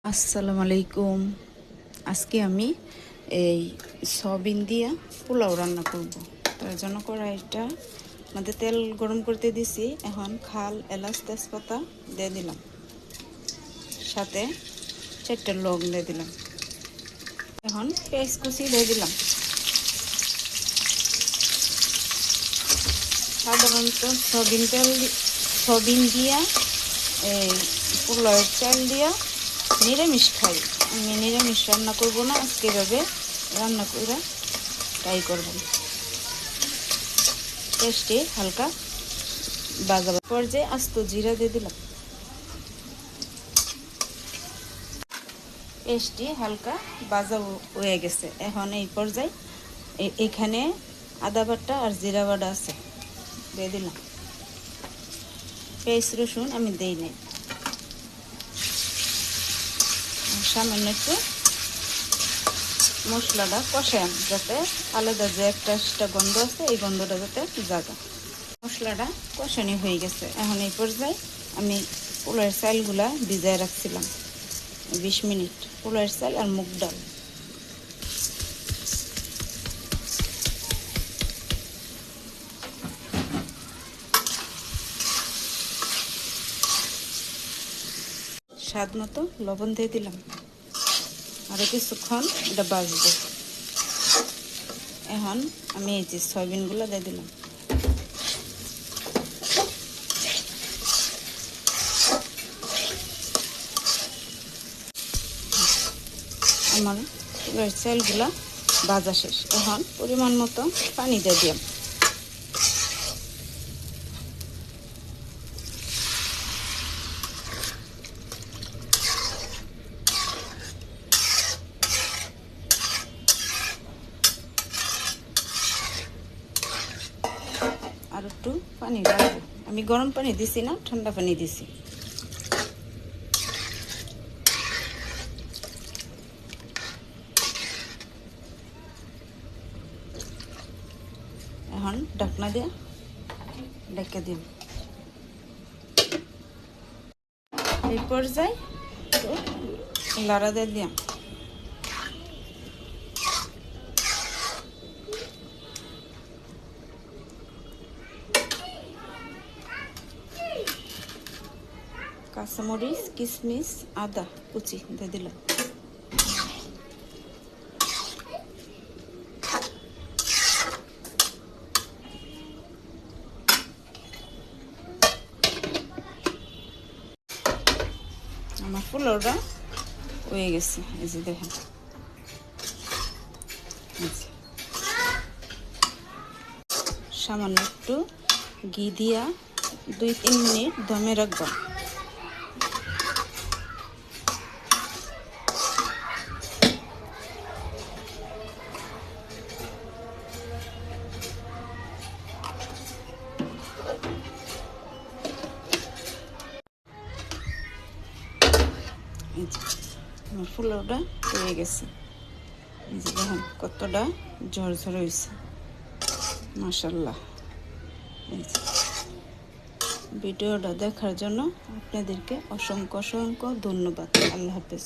আসসালামু আলাইকুম। আজকে আমি এই সয়াবিন দিয়া পোলাও রান্না করব। তার জন্য কড়াইটা মধ্যে তেল গরম করতে দিছি। এখন খাল, এলাচ, তেজপাতা দিয়ে দিলাম, সাথে 4টা লং দিয়ে দিলাম। এখন পেঁয়াজ কুচি দিয়ে দিলাম। সাধারণত সয়াবিন দিয়া এই পোলাওয়ের চাল দিয়া নিরামিষ খাই। আমি নিরামিষ রান্না করব না, আজকে এভাবে রান্না করে ট্রাই করব। পেস্টে হালকা ভাজা পর্যায়ে আস্ত জিরা দিয়ে দিলাম। পেস্টটি হালকা ভাজা হয়ে গেছে। এখন এই পর্যায়ে এখানে আদা বাটা আর জিরা বাটা আছে, দিয়ে দিলাম। পেঁয়াজ রসুন আমি দেই নাই। সামান্য একটু মশলাটা কষাম, যাতে আলাদা যে একটা গন্ধ আছে এই গন্ধটা যাতে জাগা। মশলাটা কষানি হয়ে গেছে। এখন এই পর্যায়ে আমি পোলাওয়ের চালগুলা ভিজায় রাখছিলাম 20 মিনিট। পোলাওয়ের চাল আর মুগ ডাল স্বাদ মতো লবণ দিয়ে দিলাম। আরও কিছুক্ষণ এটা বাজবো। এখন আমি এই যে সয়াবিনগুলো দিয়ে দিলাম। আমার পোলাওয়ের চালগুলা ভাজা শেষ। এখন পরিমাণ মতো পানি দিয়ে দিলাম। আর একটু পানি লাগবে। আমি গরম পানি দিছি না, ঠান্ডা পানি দিছি। এখন ঢাকনা দিয়ে ঢেকে দিব। এই পর্যায়ে লাড়া দিয়ে দিলাম। কাঁচামরিচ, কিশমিশ, আদা কুচি দিয়ে দিলাম। আমার পোলাওটা হয়ে গেছে। এই যে দেখেন, সামান্য একটু ঘি দিয়া 2-3 মিনিট দমে রাখবা। আমার পোলাওটা হয়ে গেছে। এই যে দেখেন কতটা ঝরঝর হয়েছে, মাশাআল্লাহ। ভিডিওটা দেখার জন্য আপনাদেরকে অসংখ্য ধন্যবাদ। আল্লাহ হাফেজ।